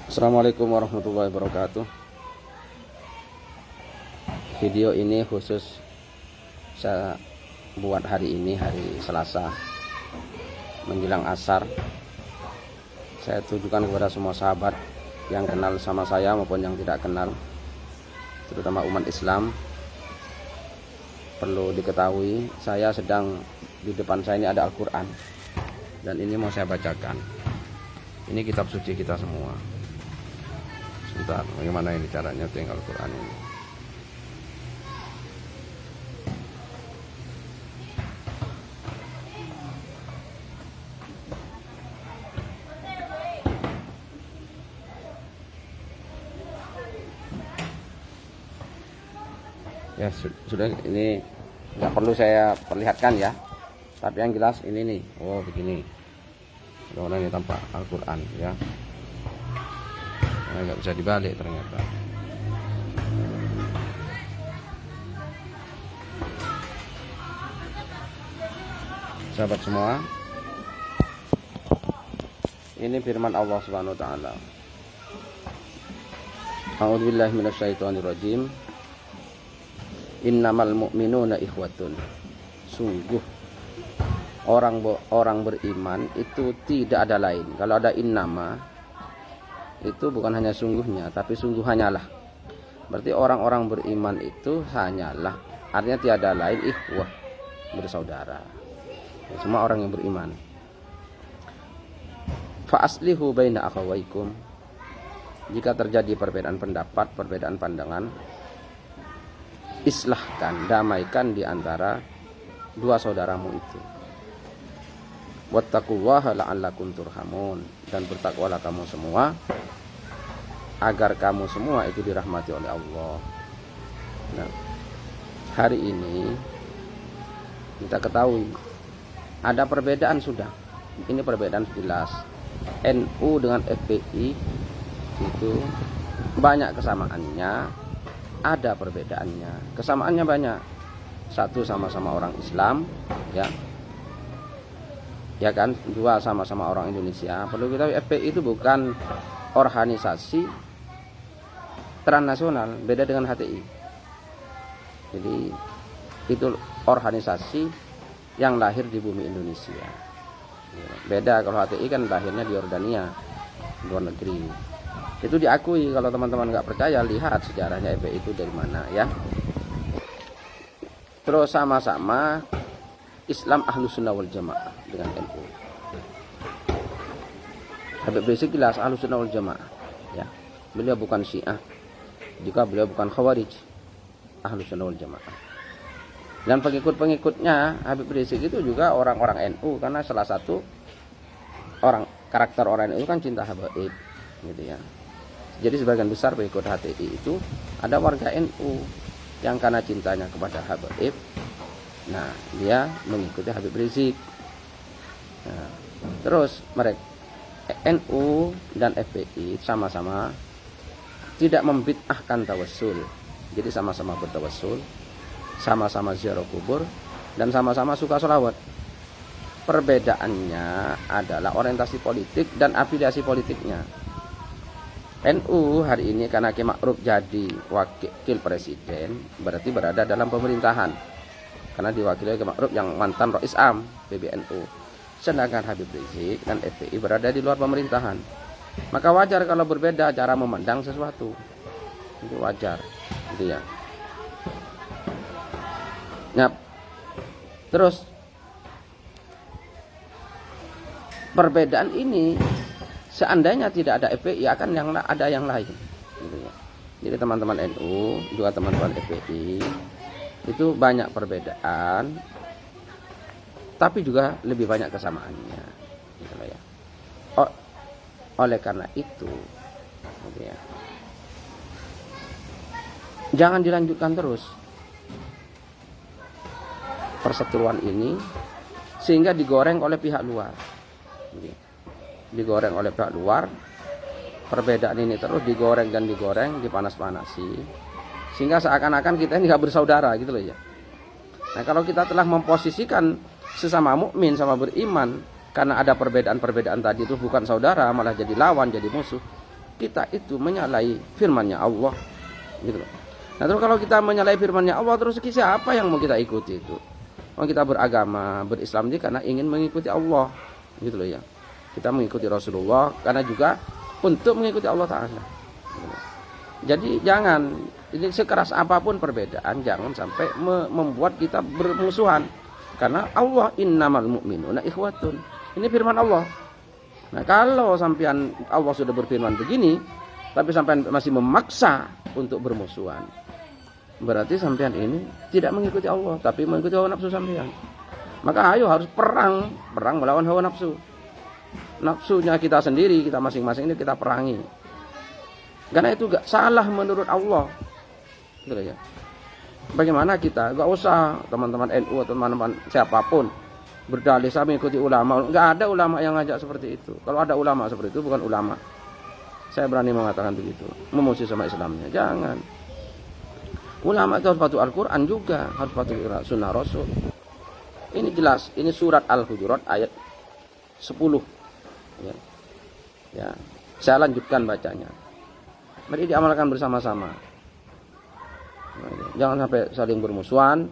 Assalamualaikum warahmatullahi wabarakatuh. Video ini khusus saya buat hari ini, hari Selasa menjelang asar. Saya tujukan kepada semua sahabat yang kenal sama saya maupun yang tidak kenal, terutama umat Islam. Perlu diketahui, saya sedang di depan saya ini ada Al-Quran, dan ini mau saya bacakan. Ini kitab suci kita semua. Sebentar, bagaimana ini caranya tinggal Al-Quran ini? Ya sudah, ini nggak perlu saya perlihatkan ya, tapi yang jelas ini nih. Oh begini, mudah-mudahan ini tampak Al-Quran ya. Nah, nggak bisa dibalik ternyata. Sahabat semua, ini firman Allah Subhanahu wa taala. A'udzubillahi minasyaitonirrajim. Innamal mu'minuna ikhwatun. Sungguh orang beriman itu tidak ada lain. Kalau ada innama, itu bukan hanya sungguhnya, tapi sungguh hanyalah. Berarti orang-orang beriman itu hanyalah, artinya tiada lain, ikhwah, bersaudara. Ya, semua orang yang beriman. Fa aslihu baina akhawaikum. Jika terjadi perbedaan pendapat, perbedaan pandangan, islahkan, damaikan di antara dua saudaramu itu. Wattaqullaha la'allakum turhamun, dan bertakwalah kamu semua agar kamu semua itu dirahmati oleh Allah. Nah, hari ini kita ketahui ada perbedaan sudah. Ini perbedaan jelas. NU dengan FPI itu banyak kesamaannya, ada perbedaannya. Kesamaannya banyak. Satu, sama-sama orang Islam, ya kan, dua, sama-sama orang Indonesia. Perlu kita tahu, FPI itu bukan organisasi transnasional, beda dengan HTI. Jadi itu organisasi yang lahir di bumi Indonesia. Beda kalau HTI kan lahirnya di Yordania, luar negeri. Itu diakui. Kalau teman-teman nggak percaya, lihat sejarahnya FPI itu dari mana ya. Terus sama-sama Islam Ahlus Sunnah wal Jamaah dengan NU. Habib Rizik jelas Ahlus Sunnah wal Jamaah ya. Beliau bukan Syiah, juga beliau bukan Khawarij, Ahlus Sunnah wal Jamaah. Dan pengikut-pengikutnya Habib Rizik itu juga orang-orang NU, karena salah satu karakter orang NU kan cinta Habaib gitu ya. Jadi sebagian besar pengikut HTI itu ada warga NU yang karena cintanya kepada Habaib, nah dia mengikuti Habib Rizik. Nah, terus mereka NU dan FPI sama-sama tidak membid'ahkan tawassul. Jadi sama-sama bertawassul, sama-sama ziarah kubur, dan sama-sama suka sholawat. Perbedaannya adalah orientasi politik dan afiliasi politiknya. NU hari ini karena Kiai Ma'ruf jadi wakil presiden, berarti berada dalam pemerintahan, karena diwakili Kiai Ma'ruf yang mantan Rais Am PBNU. Sedangkan Habib Rizik dan FPI berada di luar pemerintahan. Maka wajar kalau berbeda cara memandang sesuatu. Itu wajar, gitu ya. Nah, terus perbedaan ini seandainya tidak ada FPI akan ada yang lain, gitu ya. Jadi teman-teman NU juga teman-teman FPI itu banyak perbedaan, tapi juga lebih banyak kesamaannya, gitu ya. Oleh karena itu, gitu ya, jangan dilanjutkan terus perseteruan ini sehingga digoreng oleh pihak luar, gitu ya. Digoreng oleh pihak luar, perbedaan ini terus digoreng dan digoreng, dipanas-panasi, sehingga seakan-akan kita ini nggak bersaudara, gitu loh ya. Nah, kalau kita telah memposisikan sesama mukmin sama beriman, karena ada perbedaan-perbedaan tadi itu bukan saudara, malah jadi lawan, jadi musuh, kita itu menyalahi firman-Nya Allah. Gitu loh. Nah, terus kalau kita menyalahi firman-Nya Allah, terus siapa yang mau kita ikuti itu? Kalau kita beragama, berislam ini karena ingin mengikuti Allah. Gitu loh ya. Kita mengikuti Rasulullah karena juga untuk mengikuti Allah Ta'ala. Jadi jangan, ini sekeras apapun perbedaan, jangan sampai membuat kita bermusuhan. Karena Allah innamal mu'minuna ikhwatun. Ini firman Allah. Nah, kalau sampean Allah sudah berfirman begini, tapi sampean masih memaksa untuk bermusuhan, berarti sampean ini tidak mengikuti Allah, tapi mengikuti hawa nafsu sampean. Maka ayo harus perang melawan hawa nafsu. Nafsunya kita sendiri, kita masing-masing ini kita perangi. Karena itu gak salah menurut Allah. Gitu ya. Bagaimana kita, gak usah teman-teman NU atau teman-teman siapapun berdalih saya mengikuti ulama. Gak ada ulama yang ngajak seperti itu. Kalau ada ulama seperti itu bukan ulama. Saya berani mengatakan begitu. Memusuhi sama Islamnya. Jangan. Ulama itu harus patuh Al-Quran juga, harus patuh sunnah Rasul. Ini jelas. Ini surat Al-Hujurat ayat 10. Ya. Saya lanjutkan bacanya. Mari diamalkan bersama-sama. Jangan sampai saling bermusuhan,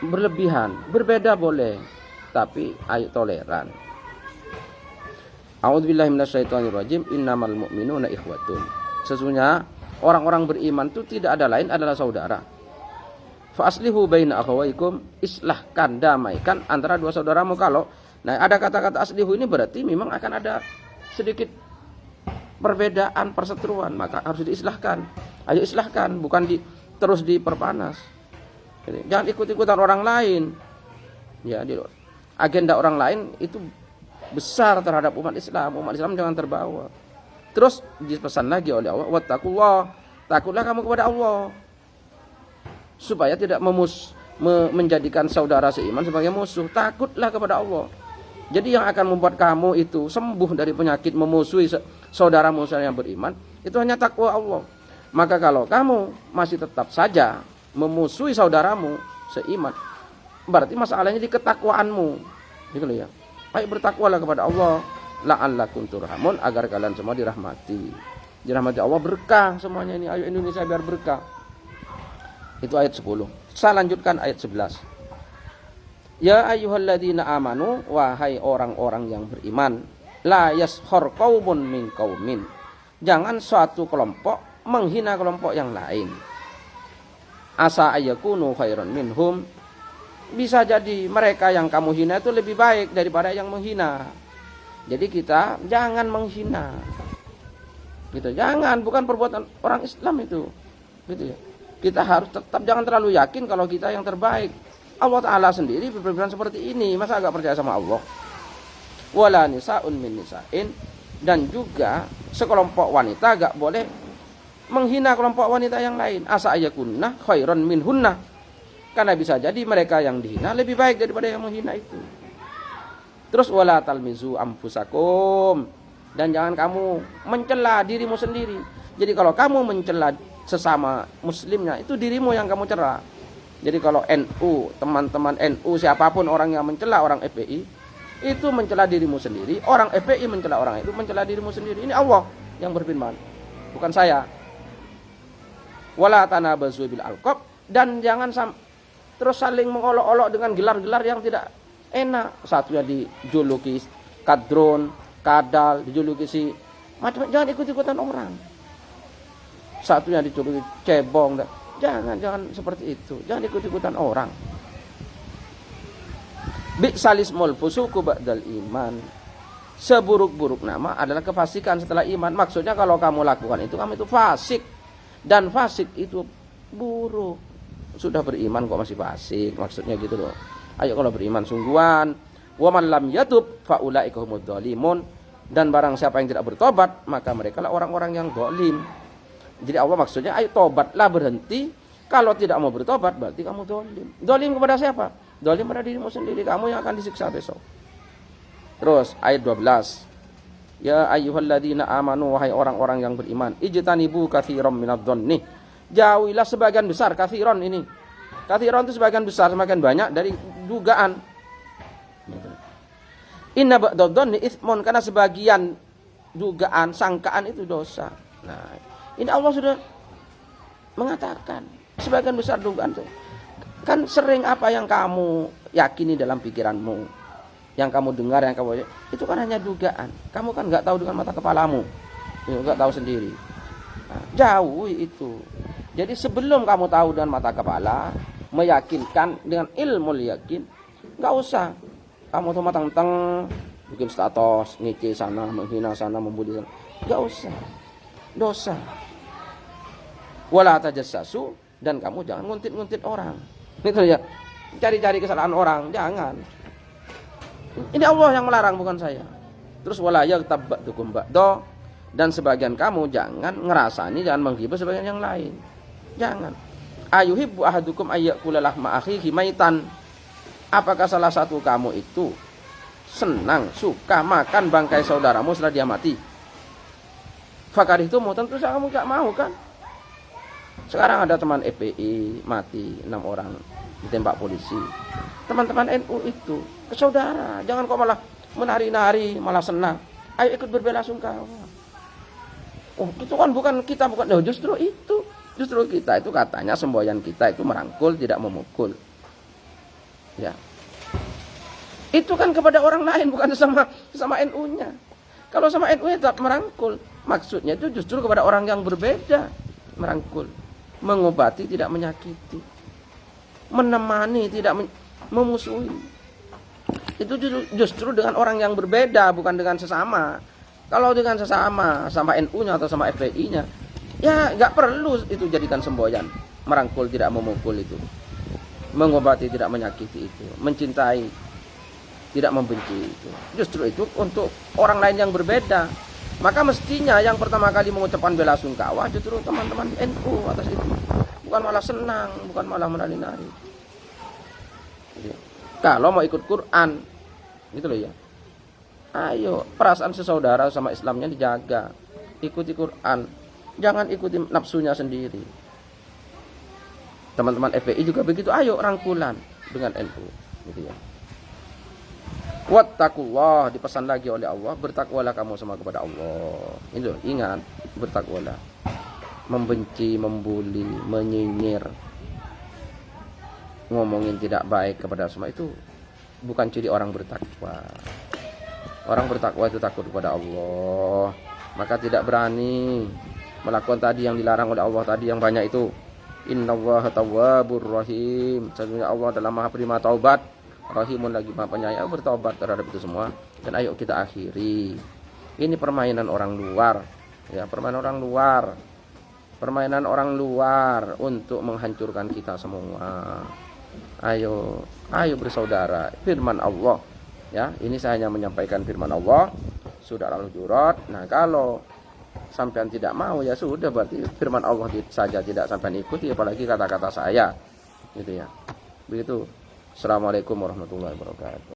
berlebihan. Berbeda boleh, tapi ayo toleran. A'udzubillahi minasyaitonirrajim. Innamal mu'minuna ikhwatun. Sesungguhnya orang-orang beriman itu tidak ada lain adalah saudara. Fa aslihu baina akhawaykum, islahkan, damaikan antara dua saudaramu. Kalau nah ada kata-kata aslihu ini berarti memang akan ada sedikit perbedaan, perseteruan, maka harus diislahkan. Ayo islahkan, bukan terus diperpanas. Jadi, jangan ikut-ikutan orang lain. Ya, agenda orang lain itu besar terhadap umat Islam. Umat Islam jangan terbawa. Terus dipesan lagi oleh Allah, wattaqullah, takutlah kamu kepada Allah. Supaya tidak menjadikan saudara seiman sebagai musuh. Takutlah kepada Allah. Jadi yang akan membuat kamu itu sembuh dari penyakit memusuhi saudaramu yang beriman, itu hanya takwa Allah. Maka kalau kamu masih tetap saja memusuhi saudaramu seiman, berarti masalahnya di ketakwaanmu. Gitu loh ya. Ayo bertakwalah kepada Allah, la'allakum turhamun, agar kalian semua dirahmati. Dirahmati Allah, berkah semuanya ini. Ayo Indonesia biar berkah. Itu ayat 10. Saya lanjutkan ayat 11. Ya ayyuhalladzina amanu, wahai orang-orang yang beriman, la yaskhar qaumun min qaumin. Jangan suatu kelompok menghina kelompok yang lain. Asa ayyakunu khairan minhum. Bisa jadi mereka yang kamu hina itu lebih baik daripada yang menghina. Jadi kita jangan menghina. Gitu. Jangan, bukan perbuatan orang Islam itu. Gitu ya. Kita harus tetap jangan terlalu yakin kalau kita yang terbaik. Allah Ta'ala sendiri berfirman seperti ini. Masa agak percaya sama Allah? Wala nisa'un min nisa'in. Dan juga sekelompok wanita gak boleh menghina kelompok wanita yang lain. Asa ayakunna khairan minhunna. Karena bisa jadi mereka yang dihina lebih baik daripada yang menghina itu. Terus wala talmizu anfusakum. Dan jangan kamu mencela dirimu sendiri. Jadi kalau kamu mencela sesama muslimnya, itu dirimu yang kamu cela. Jadi kalau NU, teman-teman NU, siapapun orang yang mencela orang FPI, itu mencela dirimu sendiri. Orang FPI mencela orang itu, mencela dirimu sendiri. Ini Allah yang berfirman, bukan saya. Wala tanabazu bil alqab, dan jangan terus saling mengolok-olok dengan gelar-gelar yang tidak enak. Satunya dijuluki kadron, kadal, dijuluki si macam, jangan ikut-ikutan orang. Satunya dijuluki cebong. Jangan seperti itu. Jangan ikut-ikutan orang. Bi'salismul fusuku ba'dal iman. Seburuk-buruk nama adalah kefasikan setelah iman. Maksudnya kalau kamu lakukan itu, kamu itu fasik. Dan fasik itu buruk. Sudah beriman kok masih fasik. Maksudnya gitu loh. Ayo kalau beriman sungguhan. Wa man lam yatub fa ulaika humud dzalimun. Dan barang siapa yang tidak bertobat, maka mereka lah orang-orang yang zalim. Jadi Allah maksudnya, ayo tobatlah, berhenti. Kalau tidak mau bertobat, berarti kamu zalim. Zalim kepada siapa? Zalim pada dirimu sendiri. Kamu yang akan disiksa besok. Terus ayat 12. Ya ayyuhalladzina amanu, wahai orang-orang yang beriman, ijtanibu katsiran minadh-dhanni. Jauhilah sebagian besar, katsiran ini. Katsiran itu sebagian besar, semakin banyak dari dugaan. Inna ba'dadh-dhanni itsmun, karena sebagian dugaan, sangkaan itu dosa. Nah, ini Allah sudah mengatakan sebagian besar dugaan itu. Kan sering apa yang kamu yakini dalam pikiranmu, yang kamu dengar, yang kamu itu kan hanya dugaan. Kamu kan nggak tahu dengan mata kepalamu, nggak tahu sendiri. Nah, jauhi itu. Jadi sebelum kamu tahu dengan mata kepala, meyakinkan dengan ilmu yakin, nggak usah kamu tuh matang-matang bikin status, ngece sana, menghina sana, membuli sana. Nggak usah, dosa. Wala tajassasu, dan kamu jangan nguntit-nguntit orang. Itu ya, cari-cari kesalahan orang, jangan. Ini Allah yang melarang, bukan saya. Terus wala yaghtab ba'dukum ba'da, dan sebagian kamu jangan ngerasani, jangan menghibah sebagian yang lain. Jangan. Ayuhibbu ahadukum ayyakula lahma akhihi maitan. Apakah salah satu kamu itu senang, suka makan bangkai saudaramu setelah dia mati? Fakar itu mau, tentu saja kamu gak mau kan? Sekarang ada teman FPI mati 6 orang ditembak polisi. Teman-teman NU itu kesaudara, jangan kok malah menari-nari, malah senang. Ayo ikut berbelasungkawa. Oh, itu kan bukan kita, bukan. Oh, justru kita itu katanya semboyan kita itu merangkul, tidak memukul. Ya. Itu kan kepada orang lain, bukan sama NU-nya. Kalau sama NU-nya tetap merangkul. Maksudnya itu justru kepada orang yang berbeda, merangkul. Mengobati, tidak menyakiti. Menemani, tidak memusuhi. Itu justru dengan orang yang berbeda, bukan dengan sesama. Kalau dengan sesama, sama NU-nya atau sama FPI-nya, ya nggak perlu itu jadikan semboyan. Merangkul, tidak memukul itu. Mengobati, tidak menyakiti itu. Mencintai, tidak membenci itu. Justru itu untuk orang lain yang berbeda. Maka mestinya yang pertama kali mengucapkan bela sungkawa justru teman-teman NU atas itu. Bukan malah senang, bukan malah menari-nari. Kalau mau ikut Quran, gitu loh ya. Ayo, perasaan sesaudara sama Islamnya dijaga. Ikuti Quran. Jangan ikuti nafsunya sendiri. Teman-teman FPI juga begitu. Ayo rangkulan dengan NU, gitu ya. Wattaqullah, dipesan lagi oleh Allah, bertakwalah kamu sama kepada Allah. Ini loh, ingat, bertakwalah. Membenci, membuli, menyinyir, ngomongin tidak baik kepada semua itu bukan ciri orang bertakwa. Orang bertakwa itu takut kepada Allah, maka tidak berani melakukan tadi yang dilarang oleh Allah tadi yang banyak itu. Innallaha tawwabur rahim. Sesungguhnya Allah adalah Maha Penerima taubat, Rahimun lagi Maha Penyayang. Bertobat terhadap itu semua. Dan ayo kita akhiri. Ini permainan orang luar, ya, permainan orang luar. Permainan orang luar untuk menghancurkan kita semua. Ayo bersaudara. Firman Allah, ya, ini saya hanya menyampaikan firman Allah, Surah Al-Hujurat. Nah, kalau sampean tidak mau, ya sudah, berarti firman Allah saja tidak sampean ikuti, apalagi kata-kata saya, gitu ya. Begitu. Assalamualaikum warahmatullahi wabarakatuh.